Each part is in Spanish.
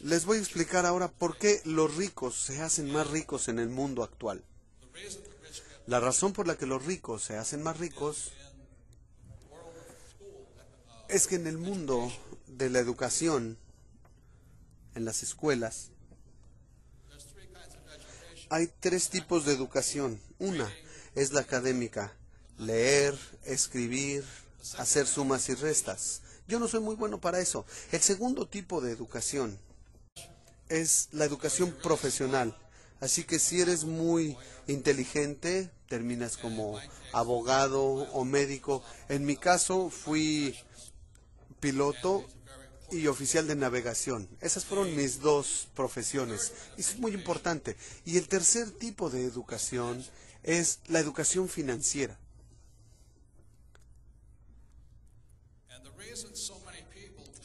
Les voy a explicar ahora por qué los ricos se hacen más ricos en el mundo actual. La razón por la que los ricos se hacen más ricos es que en el mundo de la educación, en las escuelas, hay tres tipos de educación. Una es la académica: leer, escribir, hacer sumas y restas. Yo no soy muy bueno para eso. El segundo tipo de educación es la educación profesional. Así que si eres muy inteligente, terminas como abogado o médico. En mi caso fui piloto y oficial de navegación. Esas fueron mis dos profesiones. Y eso es muy importante. Y el tercer tipo de educación es la educación financiera.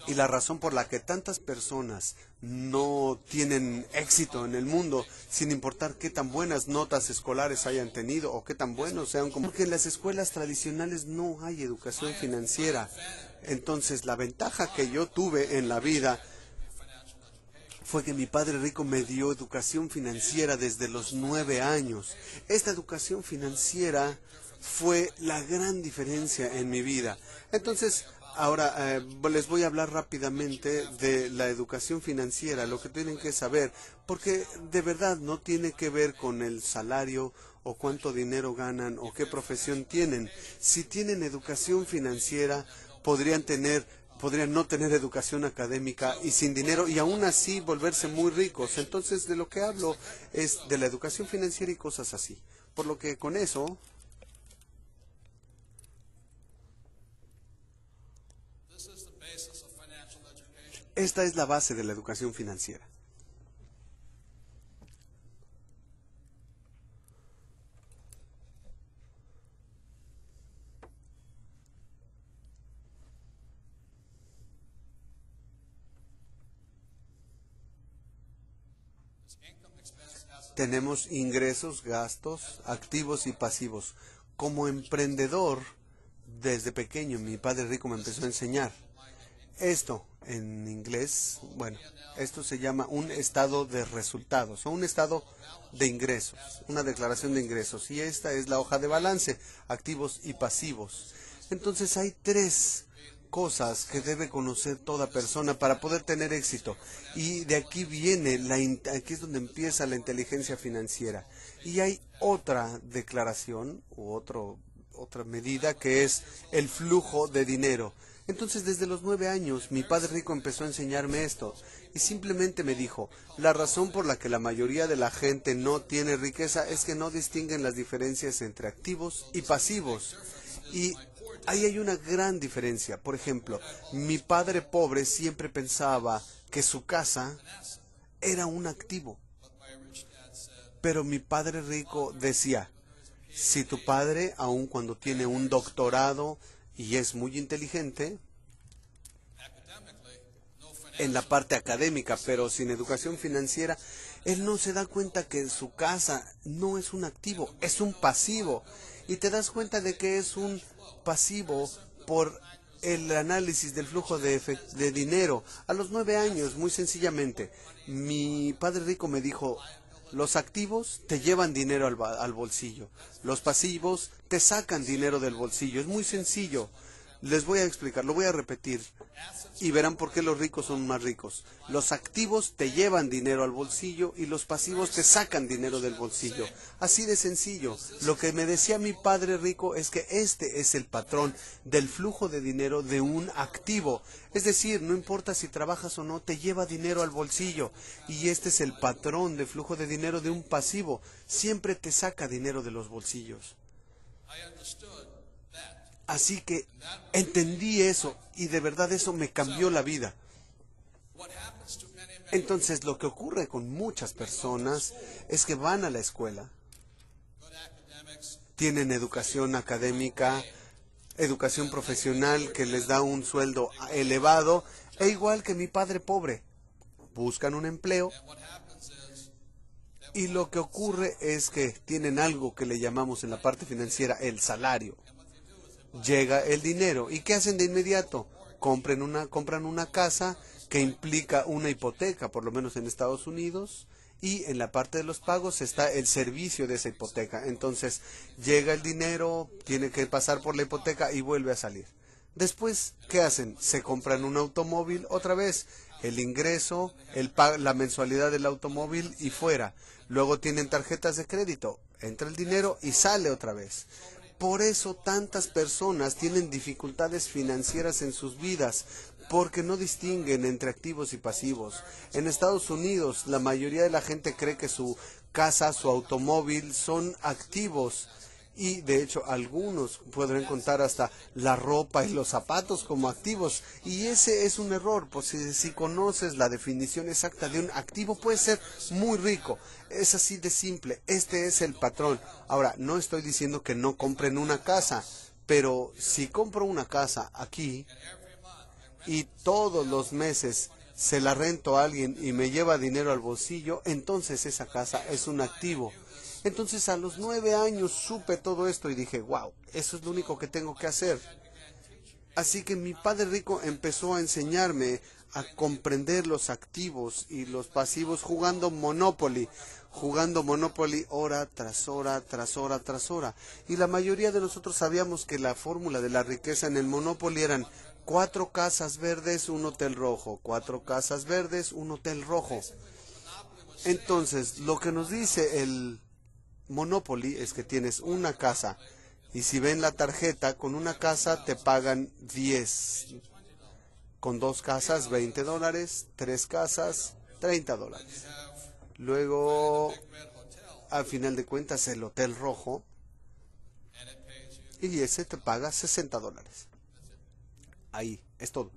Y la razón por la que tantas personas no tienen éxito en el mundo, sin importar qué tan buenas notas escolares hayan tenido o qué tan buenos sean, porque en las escuelas tradicionales no hay educación financiera. Entonces, la ventaja que yo tuve en la vida fue que mi padre rico me dio educación financiera desde los 9 años. Esta educación financiera fue la gran diferencia en mi vida. Entonces, ahora les voy a hablar rápidamente de la educación financiera, lo que tienen que saber, porque de verdad no tiene que ver con el salario o cuánto dinero ganan o qué profesión tienen. Si tienen educación financiera, podrían no tener educación académica y sin dinero y aún así volverse muy ricos. Entonces, de lo que hablo es de la educación financiera y cosas así. Por lo que con eso, esta es la base de la educación financiera. Tenemos ingresos, gastos, activos y pasivos. Como emprendedor, desde pequeño, mi padre rico me empezó a enseñar. Esto, en inglés, bueno, esto se llama un estado de resultados o un estado de ingresos, una declaración de ingresos. Y esta es la hoja de balance, activos y pasivos. Entonces hay tres cosas que debe conocer toda persona para poder tener éxito. Y de aquí viene, aquí es donde empieza la inteligencia financiera. Y hay otra declaración u otra medida que es el flujo de dinero. Entonces, desde los 9 años, mi padre rico empezó a enseñarme esto. Y simplemente me dijo, la razón por la que la mayoría de la gente no tiene riqueza es que no distinguen las diferencias entre activos y pasivos. Y ahí hay una gran diferencia. Por ejemplo, mi padre pobre siempre pensaba que su casa era un activo. Pero mi padre rico decía, si tu padre, aun cuando tiene un doctorado y es muy inteligente en la parte académica, pero sin educación financiera, él no se da cuenta que su casa no es un activo, es un pasivo. Y te das cuenta de que es un pasivo por el análisis del flujo de dinero. A los 9 años, muy sencillamente, mi padre rico me dijo, los activos te llevan dinero al bolsillo, los pasivos te sacan dinero del bolsillo. Es muy sencillo. Les voy a explicar, lo voy a repetir y verán por qué los ricos son más ricos. Los activos te llevan dinero al bolsillo y los pasivos te sacan dinero del bolsillo. Así de sencillo. Lo que me decía mi padre rico es que este es el patrón del flujo de dinero de un activo. Es decir, no importa si trabajas o no, te lleva dinero al bolsillo. Y este es el patrón de flujo de dinero de un pasivo. Siempre te saca dinero de los bolsillos. Así que entendí eso y de verdad eso me cambió la vida. Entonces lo que ocurre con muchas personas es que van a la escuela, tienen educación académica, educación profesional que les da un sueldo elevado, e igual que mi padre pobre, buscan un empleo y lo que ocurre es que tienen algo que le llamamos en la parte financiera el salario. llega el dinero. ¿Y qué hacen de inmediato? Compran una casa que implica una hipoteca, por lo menos en Estados Unidos, y en la parte de los pagos está el servicio de esa hipoteca. Entonces llega el dinero, tiene que pasar por la hipoteca y vuelve a salir. Después, ¿qué hacen? Se compran un automóvil otra vez, el ingreso, la mensualidad del automóvil y fuera. Luego tienen tarjetas de crédito, entra el dinero y sale otra vez. Por eso tantas personas tienen dificultades financieras en sus vidas, porque no distinguen entre activos y pasivos. En Estados Unidos, la mayoría de la gente cree que su casa, su automóvil son activos. Y de hecho algunos podrán contar hasta la ropa y los zapatos como activos. Y ese es un error, pues si conoces la definición exacta de un activo, puedes ser muy rico. Es así de simple, este es el patrón. Ahora, no estoy diciendo que no compren una casa, pero si compro una casa aquí y todos los meses se la rento a alguien y me lleva dinero al bolsillo, entonces esa casa es un activo. Entonces a los 9 años supe todo esto y dije, wow, eso es lo único que tengo que hacer. Así que mi padre rico empezó a enseñarme a comprender los activos y los pasivos jugando Monopoly hora tras hora, tras hora, tras hora. Y la mayoría de nosotros sabíamos que la fórmula de la riqueza en el Monopoly eran 4 casas verdes, un hotel rojo, 4 casas verdes, un hotel rojo. Entonces, lo que nos dice el Monopoly es que tienes una casa y si ven la tarjeta, con una casa te pagan 10, con 2 casas $20, 3 casas $30. Luego, al final de cuentas, el hotel rojo y ese te paga $60. Ahí, es todo.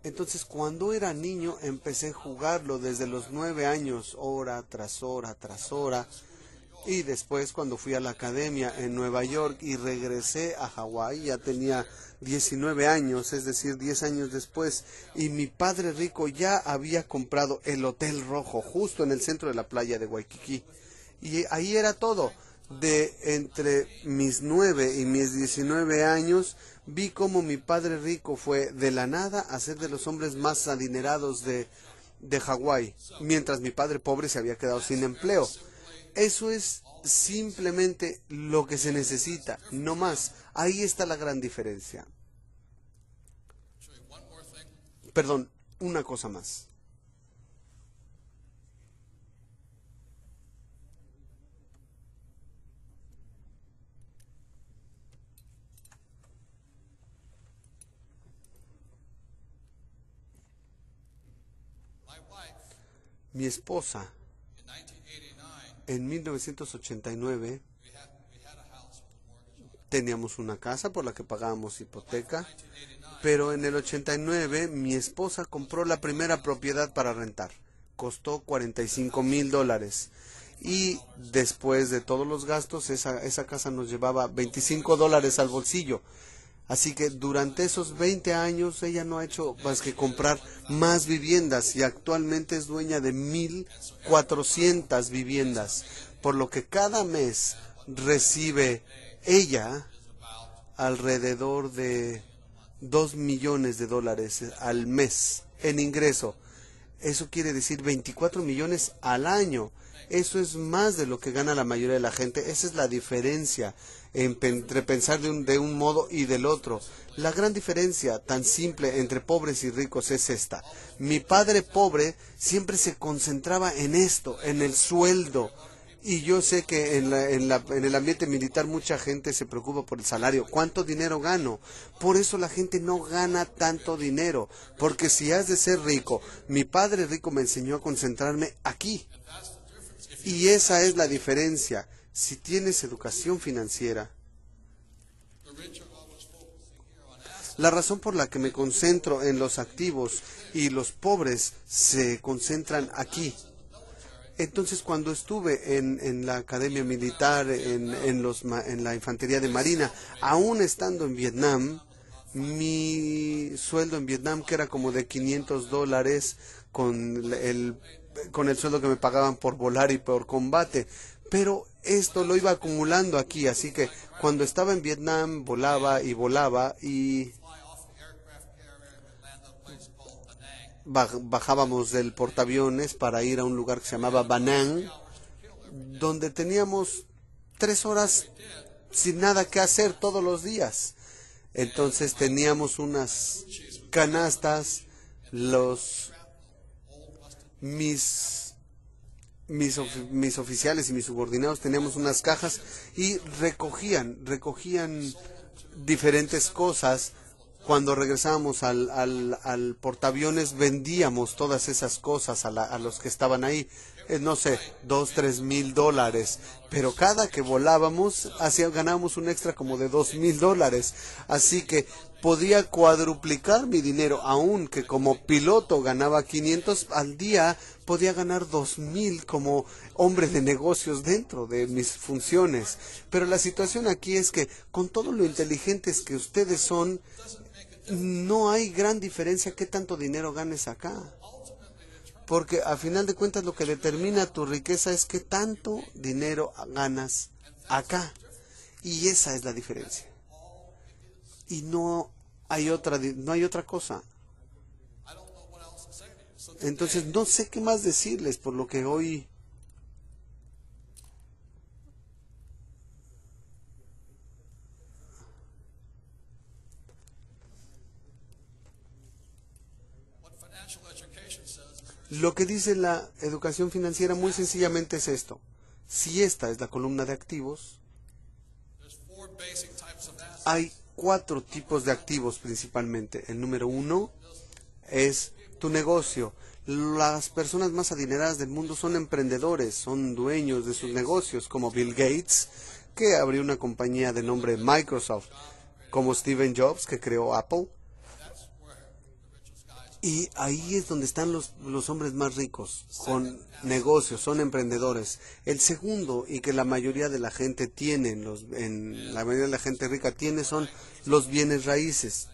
Entonces, cuando era niño, empecé a jugarlo desde los 9 años, hora tras hora, tras hora. Y después, cuando fui a la academia en Nueva York y regresé a Hawái, ya tenía 19 años, es decir, 10 años después. Y mi padre rico ya había comprado el Hotel Rojo, justo en el centro de la playa de Waikiki. Y ahí era todo. De entre mis 9 y mis 19 años, vi cómo mi padre rico fue de la nada a ser de los hombres más adinerados de Hawái, mientras mi padre pobre se había quedado sin empleo. Eso es simplemente lo que se necesita, no más. Ahí está la gran diferencia. Perdón, una cosa más. Mi esposa, en 1989, teníamos una casa por la que pagábamos hipoteca, pero en el 89 mi esposa compró la primera propiedad para rentar. Costó $45,000 y después de todos los gastos esa casa nos llevaba $25 al bolsillo. Así que durante esos 20 años ella no ha hecho más que comprar más viviendas y actualmente es dueña de 1,400 viviendas, por lo que cada mes recibe ella alrededor de $2 millones al mes en ingreso. Eso quiere decir 24 millones al año. Eso es más de lo que gana la mayoría de la gente. Esa es la diferencia entre pensar de un modo y del otro. La gran diferencia tan simple entre pobres y ricos es esta. Mi padre pobre siempre se concentraba en esto, en el sueldo. Y yo sé que en el ambiente militar mucha gente se preocupa por el salario. ¿Cuánto dinero gano? Por eso la gente no gana tanto dinero. Porque si has de ser rico, mi padre rico me enseñó a concentrarme aquí. Y esa es la diferencia. Si tienes educación financiera, la razón por la que me concentro en los activos y los pobres se concentran aquí. Entonces, cuando estuve en la academia militar, en la infantería de marina, aún estando en Vietnam, mi sueldo en Vietnam, que era como de $500 con el sueldo que me pagaban por volar y por combate, Pero esto lo iba acumulando aquí, así que cuando estaba en Vietnam volaba y bajábamos del portaaviones para ir a un lugar que se llamaba Da Nang, donde teníamos 3 horas sin nada que hacer todos los días. Entonces teníamos unas canastas, los mis oficiales y mis subordinados teníamos unas cajas y recogían diferentes cosas. Cuando regresábamos al portaaviones vendíamos todas esas cosas a los que estaban ahí, no sé, 2, 3 mil dólares, pero cada que volábamos ganábamos un extra como de 2 mil dólares, así que podía cuadruplicar mi dinero, aun que como piloto ganaba 500 al día, podía ganar 2,000 como hombre de negocios dentro de mis funciones. Pero la situación aquí es que con todo lo inteligentes que ustedes son, no hay gran diferencia qué tanto dinero ganes acá. Porque a final de cuentas lo que determina tu riqueza es qué tanto dinero ganas acá. Y esa es la diferencia. Y no hay otra cosa. Entonces no sé qué más decirles por lo que hoy. Lo que dice la educación financiera muy sencillamente es esto. Si esta es la columna de activos, hay 4 tipos de activos principalmente. El número 1 es tu negocio. Las personas más adineradas del mundo son emprendedores, son dueños de sus negocios, como Bill Gates, que abrió una compañía de nombre Microsoft, como Steve Jobs, que creó Apple. Y ahí es donde están los hombres más ricos, con negocios, son emprendedores. El segundo, y que la mayoría de la gente tiene, la mayoría de la gente rica tiene, son los bienes raíces.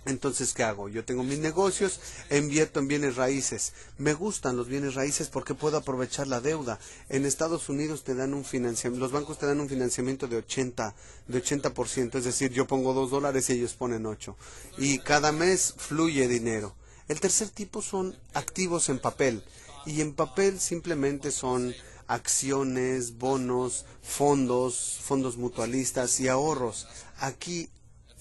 Entonces, ¿qué hago? Yo tengo mis negocios, invierto en bienes raíces. Me gustan los bienes raíces porque puedo aprovechar la deuda. En Estados Unidos te dan un financiamiento, los bancos te dan un financiamiento de 80%, es decir, yo pongo $2 y ellos ponen 8. Y cada mes fluye dinero. El tercer tipo son activos en papel. Y en papel simplemente son acciones, bonos, fondos mutualistas y ahorros. Aquí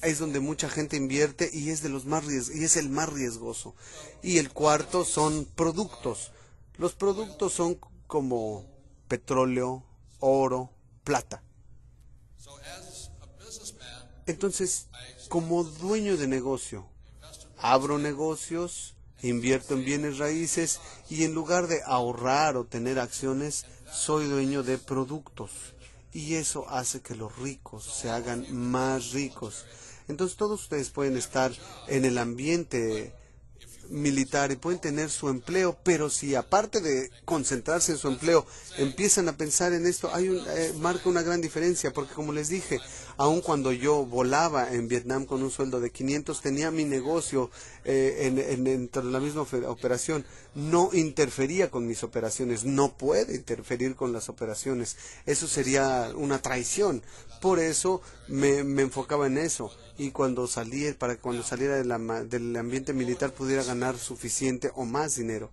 es donde mucha gente invierte y es el más riesgoso. Y el cuarto son productos. Los productos son como petróleo, oro, plata. Entonces, como dueño de negocio, abro negocios, invierto en bienes raíces y en lugar de ahorrar o tener acciones, soy dueño de productos. Y eso hace que los ricos se hagan más ricos. Entonces todos ustedes pueden estar en el ambiente militar y pueden tener su empleo, pero si aparte de concentrarse en su empleo empiezan a pensar en esto, marca una gran diferencia, porque como les dije, aun cuando yo volaba en Vietnam con un sueldo de 500, tenía mi negocio dentro de la misma operación, no interfería con mis operaciones, no puede interferir con las operaciones, eso sería una traición. Por eso me enfocaba en eso, y para que cuando saliera del ambiente militar pudiera ganar suficiente o más dinero.